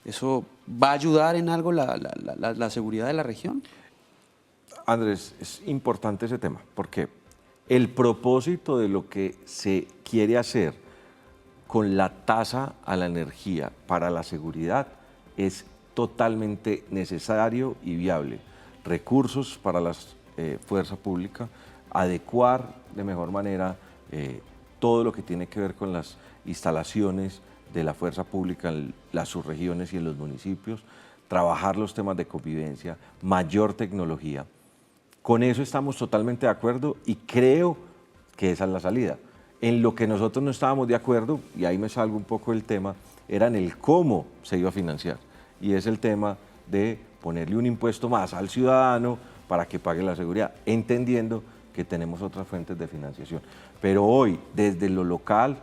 ¿Eso va a ayudar en algo la seguridad de la región? Andrés, es importante ese tema, porque el propósito de lo que se quiere hacer con la tasa a la energía para la seguridad es totalmente necesario y viable. Recursos para la fuerza pública, adecuar de mejor manera todo lo que tiene que ver con las instalaciones de la fuerza pública en las subregiones y en los municipios, trabajar los temas de convivencia, mayor tecnología. Con eso estamos totalmente de acuerdo y creo que esa es la salida. En lo que nosotros no estábamos de acuerdo, y ahí me salgo un poco del tema, era en el cómo se iba a financiar. Y es el tema de ponerle un impuesto más al ciudadano para que pague la seguridad, entendiendo que tenemos otras fuentes de financiación. Pero hoy, desde lo local,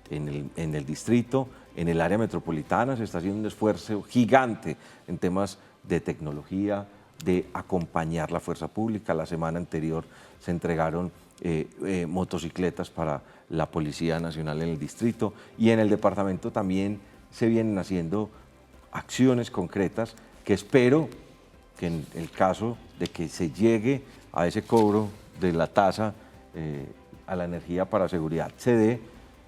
en el distrito, en el área metropolitana, se está haciendo un esfuerzo gigante en temas de tecnología, de acompañar la fuerza pública. La semana anterior se entregaron motocicletas para la Policía Nacional en el distrito y en el departamento también se vienen haciendo acciones concretas que espero que en el caso de que se llegue a ese cobro de la tasa a la energía para seguridad se dé,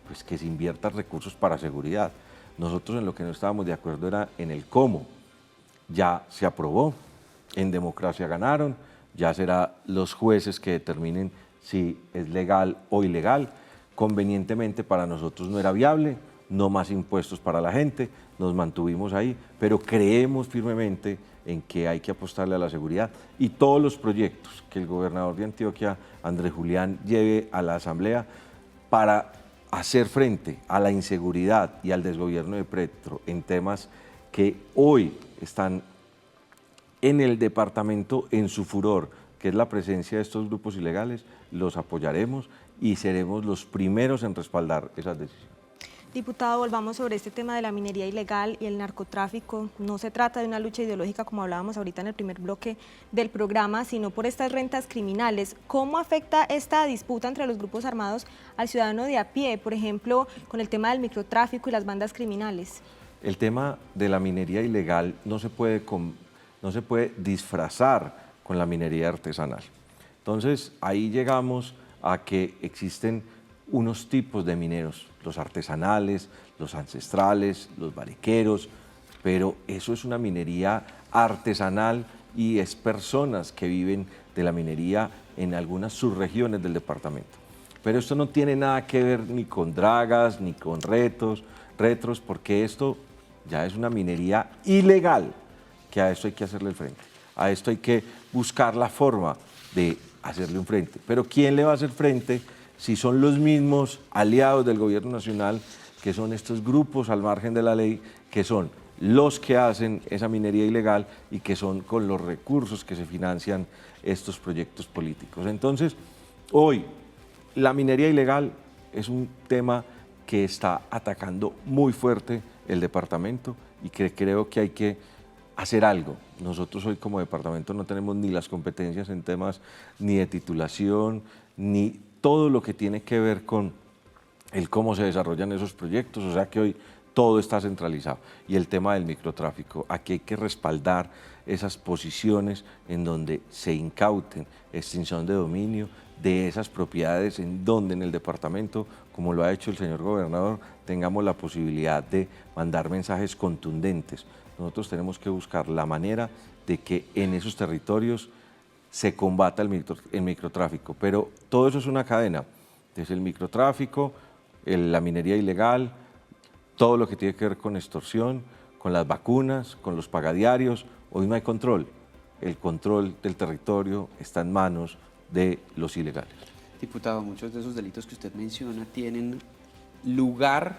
pues que se inviertan recursos para seguridad. Nosotros en lo que no estábamos de acuerdo era en el cómo. Ya se aprobó, en democracia ganaron, ya será los jueces que determinen si es legal o ilegal. Convenientemente para nosotros no era viable, no más impuestos para la gente, nos mantuvimos ahí, pero creemos firmemente en que hay que apostarle a la seguridad y todos los proyectos que el gobernador de Antioquia, Andrés Julián, lleve a la Asamblea para hacer frente a la inseguridad y al desgobierno de Petro en temas que hoy están en el departamento en su furor, que es la presencia de estos grupos ilegales, los apoyaremos y seremos los primeros en respaldar esas decisiones. Diputado, volvamos sobre este tema de la minería ilegal y el narcotráfico. No se trata de una lucha ideológica como hablábamos ahorita en el primer bloque del programa, sino por estas rentas criminales. ¿Cómo afecta esta disputa entre los grupos armados al ciudadano de a pie, por ejemplo, con el tema del microtráfico y las bandas criminales? El tema de la minería ilegal no se puede disfrazar con la minería artesanal. Entonces, ahí llegamos a que existen unos tipos de mineros, los artesanales, los ancestrales, los bariqueros, pero eso es una minería artesanal y es personas que viven de la minería en algunas subregiones del departamento. Pero esto no tiene nada que ver ni con dragas, ni con retros, porque esto ya es una minería ilegal, que a esto hay que hacerle el frente. A esto hay que buscar la forma de hacerle un frente. Pero ¿quién le va a hacer frente si son los mismos aliados del gobierno nacional, que son estos grupos al margen de la ley, que son los que hacen esa minería ilegal y que son con los recursos que se financian estos proyectos políticos? Entonces, hoy la minería ilegal es un tema que está atacando muy fuerte el departamento y que creo que hay que hacer algo. Nosotros hoy como departamento no tenemos ni las competencias en temas ni de titulación, ni todo lo que tiene que ver con el cómo se desarrollan esos proyectos, o sea que hoy todo está centralizado. Y el tema del microtráfico, aquí hay que respaldar esas posiciones en donde se incauten extinción de dominio de esas propiedades, en donde en el departamento, como lo ha hecho el señor gobernador, tengamos la posibilidad de mandar mensajes contundentes. Nosotros tenemos que buscar la manera de que en esos territorios se combata el microtráfico, pero todo eso es una cadena, desde el microtráfico, la minería ilegal, todo lo que tiene que ver con extorsión, con las vacunas, con los pagadiarios. Hoy no hay control, el control del territorio está en manos de los ilegales. Diputado, muchos de esos delitos que usted menciona tienen lugar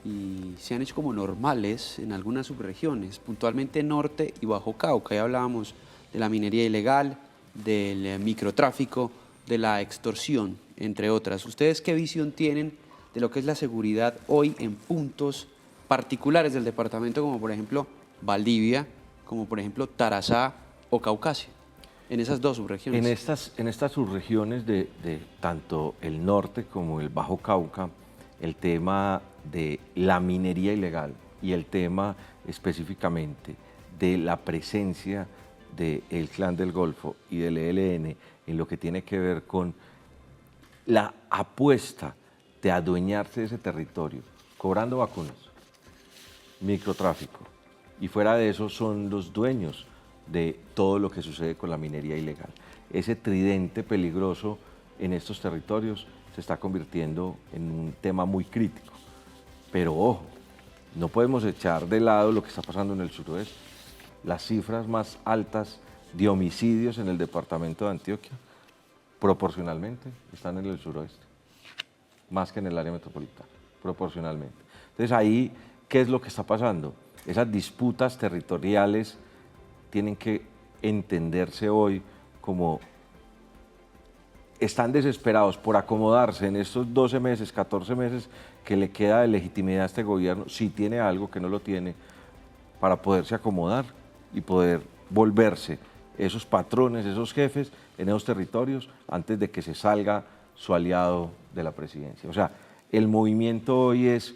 y se han hecho como normales en algunas subregiones, puntualmente Norte y Bajo Cauca. Ya hablábamos de la minería ilegal, del microtráfico, de la extorsión, entre otras. ¿Ustedes qué visión tienen de lo que es la seguridad hoy en puntos particulares del departamento, como por ejemplo Valdivia, como por ejemplo Tarazá o Caucasia, en esas dos subregiones? En estas subregiones de tanto el norte como el Bajo Cauca, el tema de la minería ilegal y el tema específicamente de la presencia del Clan del Golfo y del ELN en lo que tiene que ver con la apuesta de adueñarse de ese territorio, cobrando vacunas, microtráfico, y fuera de eso son los dueños de todo lo que sucede con la minería ilegal. Ese tridente peligroso en estos territorios se está convirtiendo en un tema muy crítico. Pero ojo, no podemos echar de lado lo que está pasando en el suroeste. Las cifras más altas de homicidios en el departamento de Antioquia, proporcionalmente, están en el suroeste, más que en el área metropolitana, proporcionalmente. Entonces ahí, ¿qué es lo que está pasando? Esas disputas territoriales tienen que entenderse hoy como están desesperados por acomodarse en estos 12 meses, 14 meses que le queda de legitimidad a este gobierno, si tiene algo que no lo tiene, para poderse acomodar y poder volverse esos patrones, esos jefes en esos territorios antes de que se salga su aliado de la presidencia. O sea, el movimiento hoy es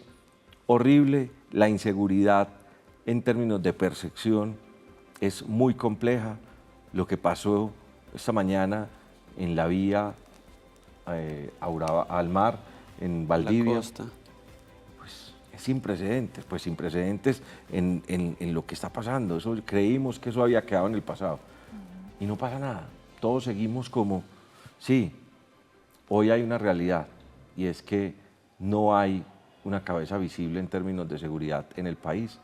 horrible, la inseguridad en términos de percepción es muy compleja. Lo que pasó esta mañana en la vía al mar, en Valdivia, la costa, pues es sin precedentes, en lo que está pasando. Eso, creímos que eso había quedado en el pasado y no pasa nada. Todos seguimos como, sí, hoy hay una realidad y es que no hay una cabeza visible en términos de seguridad en el país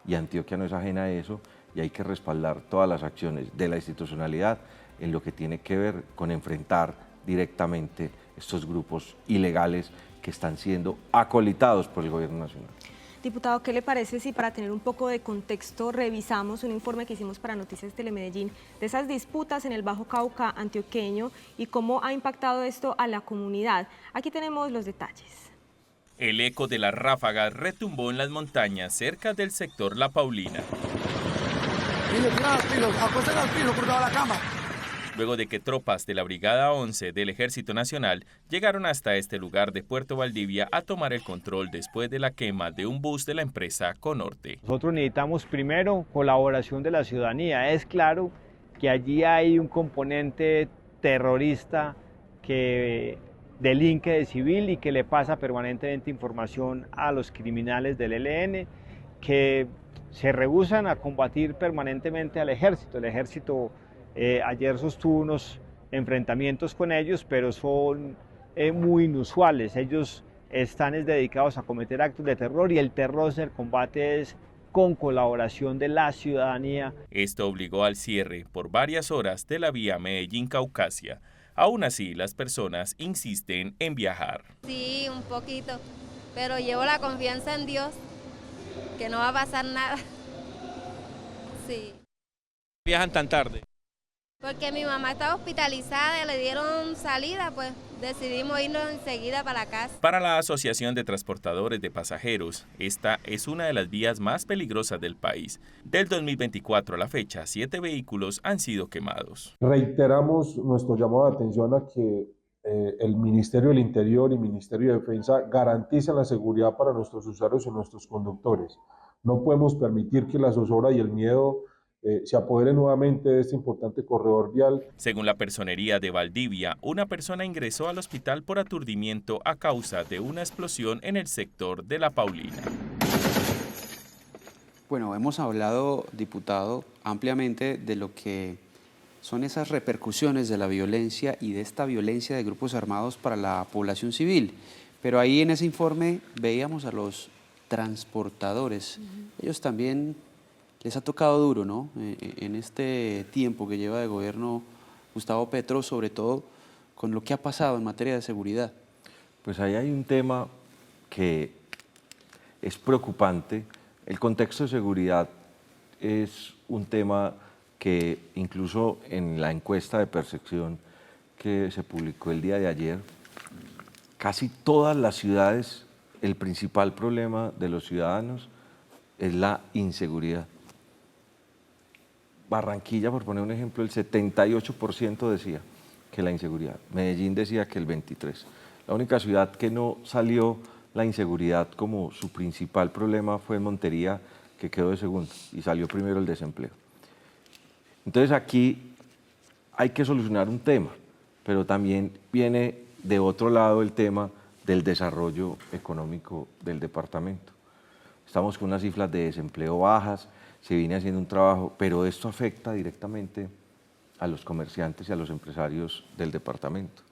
y Antioquia no es ajena a eso y hay que respaldar todas las acciones de la institucionalidad en lo que tiene que ver con enfrentar directamente estos grupos ilegales que están siendo acolitados por el gobierno nacional. Diputado, ¿qué le parece si para tener un poco de contexto revisamos un informe que hicimos para Noticias Telemedellín de esas disputas en el Bajo Cauca antioqueño y cómo ha impactado esto a la comunidad? Aquí tenemos los detalles. El eco de las ráfagas retumbó en las montañas cerca del sector La Paulina. Luego de que tropas de la Brigada 11 del Ejército Nacional llegaron hasta este lugar de Puerto Valdivia a tomar el control después de la quema de un bus de la empresa Conorte. Nosotros necesitamos primero colaboración de la ciudadanía. Es claro que allí hay un componente terrorista que delinque de civil y que le pasa permanentemente información a los criminales del ELN que se rehúsan a combatir permanentemente al ejército. El ejército ayer sostuvo unos enfrentamientos con ellos, pero son muy inusuales. Ellos están dedicados a cometer actos de terror y el terror se combate es con colaboración de la ciudadanía. Esto obligó al cierre por varias horas de la vía Medellín-Caucasia. Aún así, las personas insisten en viajar. Sí, un poquito, pero llevo la confianza en Dios, que no va a pasar nada. Sí. ¿Viajan tan tarde? Porque mi mamá estaba hospitalizada y le dieron salida, pues decidimos irnos enseguida para la casa. Para la Asociación de Transportadores de Pasajeros, esta es una de las vías más peligrosas del país. Del 2024 a la fecha, 7 vehículos han sido quemados. Reiteramos nuestro llamado de atención a que el Ministerio del Interior y Ministerio de Defensa garanticen la seguridad para nuestros usuarios y nuestros conductores. No podemos permitir que la zozobra y el miedo se apodere nuevamente de este importante corredor vial. Según la Personería de Valdivia, una persona ingresó al hospital por aturdimiento a causa de una explosión en el sector de La Paulina. Bueno, hemos hablado, diputado, ampliamente de lo que son esas repercusiones de la violencia y de esta violencia de grupos armados para la población civil. Pero ahí en ese informe veíamos a los transportadores. Ellos también les ha tocado duro, ¿no? En este tiempo que lleva de gobierno Gustavo Petro, sobre todo con lo que ha pasado en materia de seguridad. Pues ahí hay un tema que es preocupante. El contexto de seguridad es un tema que incluso en la encuesta de percepción que se publicó el día de ayer, casi todas las ciudades, el principal problema de los ciudadanos es la inseguridad. Barranquilla, por poner un ejemplo, el 78% decía que la inseguridad. Medellín decía que el 23%. La única ciudad que no salió la inseguridad como su principal problema fue Montería, que quedó de segundo, y salió primero el desempleo. Entonces aquí hay que solucionar un tema, pero también viene de otro lado el tema del desarrollo económico del departamento. Estamos con unas cifras de desempleo bajas, se viene haciendo un trabajo, pero esto afecta directamente a los comerciantes y a los empresarios del departamento,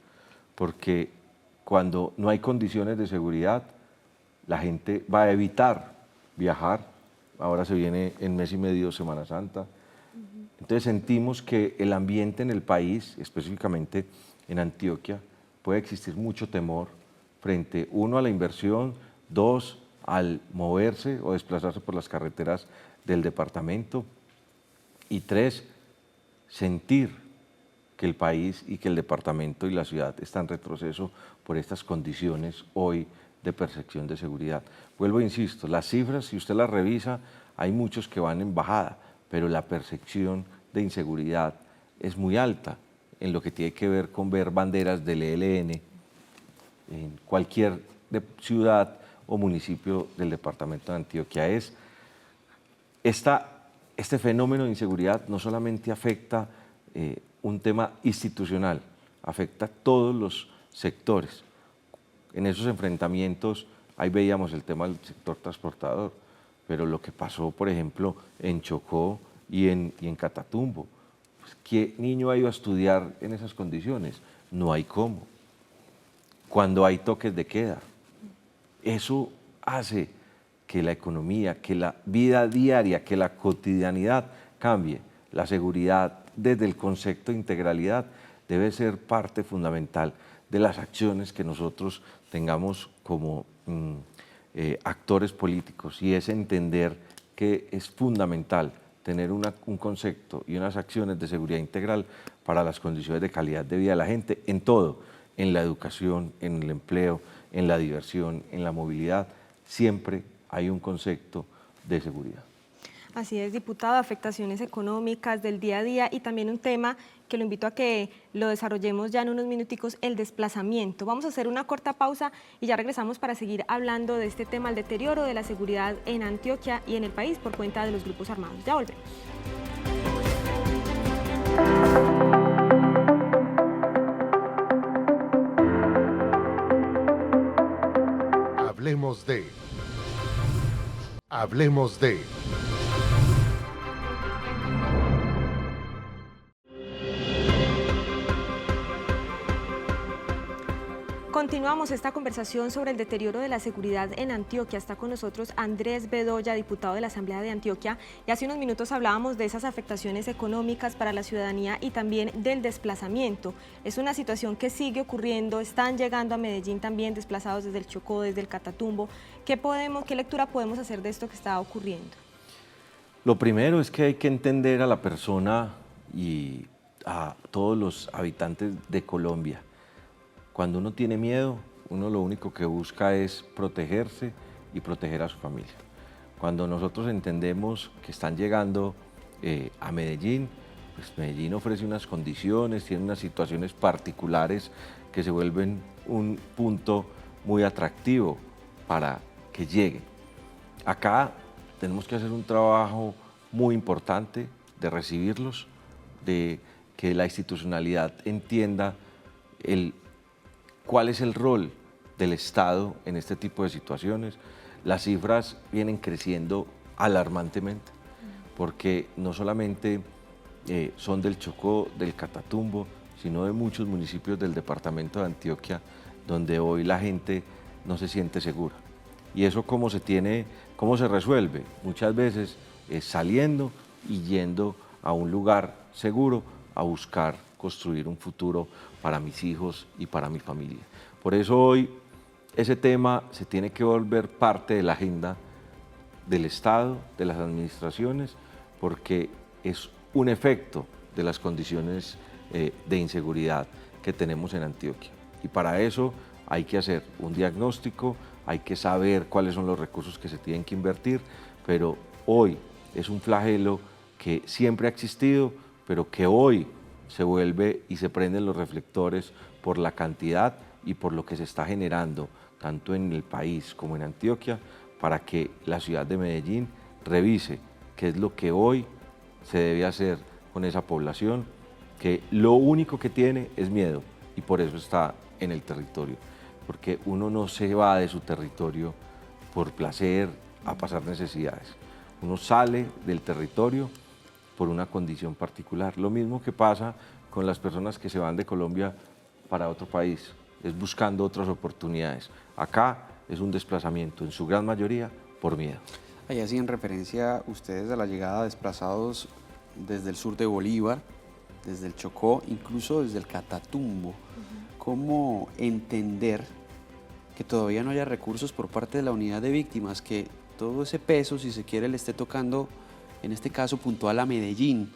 porque cuando no hay condiciones de seguridad, la gente va a evitar viajar. Ahora se viene en mes y medio Semana Santa. Entonces sentimos que el ambiente en el país, específicamente en Antioquia, puede existir mucho temor frente, uno, a la inversión, dos, al moverse o desplazarse por las carreteras del departamento, y tres, sentir que el país y que el departamento y la ciudad están en retroceso por estas condiciones hoy de percepción de seguridad. Vuelvo e insisto, las cifras, si usted las revisa, hay muchos que van en bajada, pero la percepción de inseguridad es muy alta en lo que tiene que ver con ver banderas del ELN en cualquier ciudad o municipio del departamento de Antioquia. Este fenómeno de inseguridad no solamente afecta un tema institucional, afecta a todos los sectores. En esos enfrentamientos, ahí veíamos el tema del sector transportador, pero lo que pasó, por ejemplo, en Chocó y en Catatumbo, pues, ¿qué niño ha ido a estudiar en esas condiciones? No hay cómo. Cuando hay toques de queda, eso hace que la economía, que la vida diaria, que la cotidianidad cambie. La seguridad, desde el concepto de integralidad, debe ser parte fundamental de las acciones que nosotros tengamos como actores políticos, y es entender que es fundamental tener un concepto y unas acciones de seguridad integral para las condiciones de calidad de vida de la gente en todo, en la educación, en el empleo, en la diversión, en la movilidad. Siempre hay un concepto de seguridad. Así es, diputado, afectaciones económicas del día a día y también un tema que lo invito a que lo desarrollemos ya en unos minuticos, el desplazamiento. Vamos a hacer una corta pausa y ya regresamos para seguir hablando de este tema, el deterioro de la seguridad en Antioquia y en el país por cuenta de los grupos armados. Ya volvemos. Hablemos de... Hablemos de... Continuamos esta conversación sobre el deterioro de la seguridad en Antioquia. Está con nosotros Andrés Bedoya, diputado de la Asamblea de Antioquia, y hace unos minutos hablábamos de esas afectaciones económicas para la ciudadanía y también del desplazamiento. Es una situación que sigue ocurriendo, están llegando a Medellín también desplazados desde el Chocó, desde el Catatumbo. ¿Qué lectura podemos hacer de esto que está ocurriendo? Lo primero es que hay que entender a la persona y a todos los habitantes de Colombia. Cuando uno tiene miedo, uno lo único que busca es protegerse y proteger a su familia. Cuando nosotros entendemos que están llegando a Medellín, pues Medellín ofrece unas condiciones, tiene unas situaciones particulares que se vuelven un punto muy atractivo para que llegue. Acá tenemos que hacer un trabajo muy importante de recibirlos, de que la institucionalidad entienda cuál es el rol del Estado en este tipo de situaciones. Las cifras vienen creciendo alarmantemente, porque no solamente son del Chocó, del Catatumbo, sino de muchos municipios del departamento de Antioquia, donde hoy la gente no se siente segura. ¿Y eso cómo se resuelve? Muchas veces saliendo y yendo a un lugar seguro a buscar construir un futuro para mis hijos y para mi familia. Por eso hoy ese tema se tiene que volver parte de la agenda del Estado, de las administraciones, porque es un efecto de las condiciones de inseguridad que tenemos en Antioquia. Y para eso hay que hacer un diagnóstico, hay que saber cuáles son los recursos que se tienen que invertir, pero hoy es un flagelo que siempre ha existido, pero que hoy se vuelve y se prenden los reflectores por la cantidad y por lo que se está generando, tanto en el país como en Antioquia, para que la ciudad de Medellín revise qué es lo que hoy se debe hacer con esa población, que lo único que tiene es miedo y por eso está en el territorio, porque uno no se va de su territorio por placer a pasar necesidades, uno sale del territorio por una condición particular. Lo mismo que pasa con las personas que se van de Colombia para otro país, es buscando otras oportunidades. Acá es un desplazamiento, en su gran mayoría, por miedo. Allá hacían referencia ustedes a la llegada de desplazados desde el sur de Bolívar, desde el Chocó, incluso desde el Catatumbo. ¿Cómo entender que todavía no haya recursos por parte de la unidad de víctimas, que todo ese peso, si se quiere, le esté tocando, en este caso puntual, a Medellín,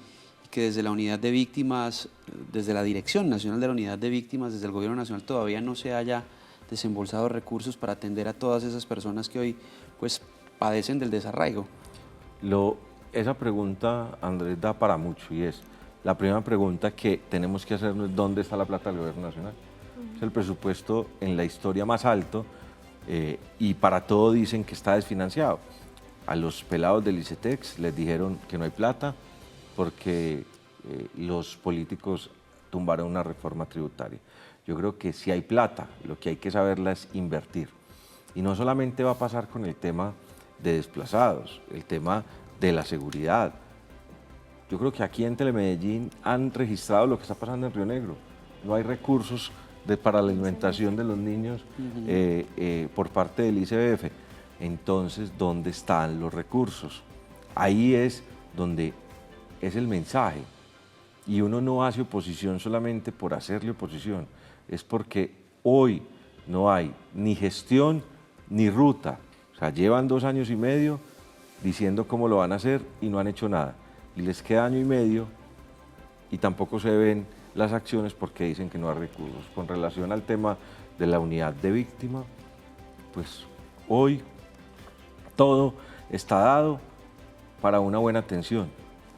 y que desde la unidad de víctimas, desde la Dirección Nacional de la Unidad de Víctimas, desde el Gobierno Nacional, todavía no se haya desembolsado recursos para atender a todas esas personas que hoy pues padecen del desarraigo? Esa pregunta, Andrés, da para mucho, y es la primera pregunta que tenemos que hacernos es ¿dónde está la plata del Gobierno Nacional? Es el presupuesto en la historia más alto y para todo dicen que está desfinanciado. A los pelados del ICETEX les dijeron que no hay plata porque los políticos tumbaron una reforma tributaria. Yo creo que sí hay plata, lo que hay que saberla es invertir. Y no solamente va a pasar con el tema de desplazados, el tema de la seguridad. Yo creo que aquí en Telemedellín han registrado lo que está pasando en Río Negro. No hay recursos para la alimentación de los niños por parte del ICBF. Entonces, ¿dónde están los recursos? Ahí es donde es el mensaje. Y uno no hace oposición solamente por hacerle oposición, es porque hoy no hay ni gestión ni ruta O sea, llevan 2 años y medio diciendo cómo lo van a hacer y no han hecho nada. Y les queda año y medio y tampoco se ven las acciones porque dicen que no hay recursos. Con relación al tema de la unidad de víctima, pues hoy todo está dado para una buena atención,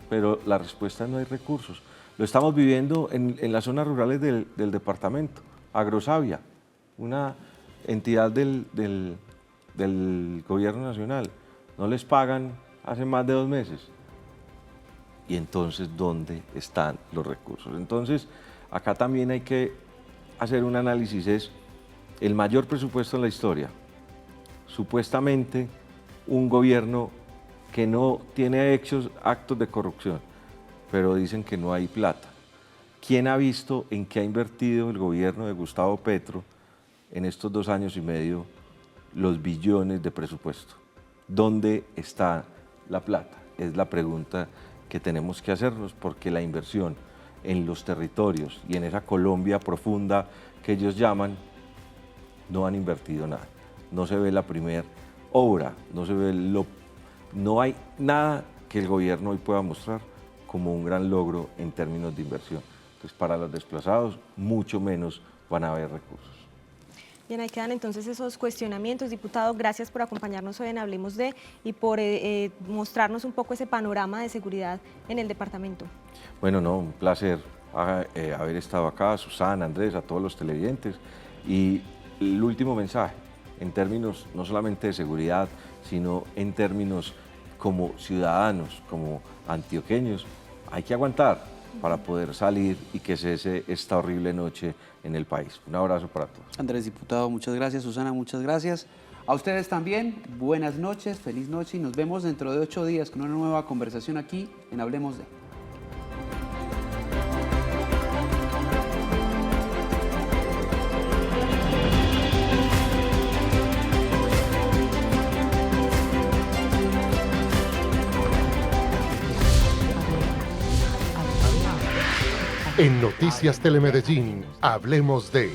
pero la respuesta es no hay recursos. Lo estamos viviendo en las zonas rurales del departamento. Agrosavia, una entidad del gobierno nacional, no les pagan hace más de 2 meses. Y entonces, ¿dónde están los recursos? Entonces, acá también hay que hacer un análisis, es el mayor presupuesto en la historia. Supuestamente, un gobierno que no tiene hechos, actos de corrupción, pero dicen que no hay plata. ¿Quién ha visto en qué ha invertido el gobierno de Gustavo Petro en estos 2 años y medio los billones de presupuesto? ¿Dónde está la plata? Es la pregunta que tenemos que hacernos, porque la inversión en los territorios y en esa Colombia profunda que ellos llaman, no han invertido nada. No se ve la primera obra, no hay nada que el gobierno hoy pueda mostrar como un gran logro en términos de inversión. Entonces, para los desplazados, mucho menos van a haber recursos. Bien, ahí quedan entonces esos cuestionamientos. Diputado, gracias por acompañarnos hoy en Hablemos de y por mostrarnos un poco ese panorama de seguridad en el departamento. Bueno, no, un placer haber estado acá, a Susana, Andrés, a todos los televidentes. Y el último mensaje, en términos no solamente de seguridad, sino en términos como ciudadanos, como antioqueños, hay que aguantar para poder salir y que cese esta horrible noche en el país. Un abrazo para todos. Andrés, diputado, muchas gracias. Susana, muchas gracias. A ustedes también, buenas noches, feliz noche y nos vemos dentro de 8 días con una nueva conversación aquí en Hablemos de. En Noticias Telemedellín, Hablemos de...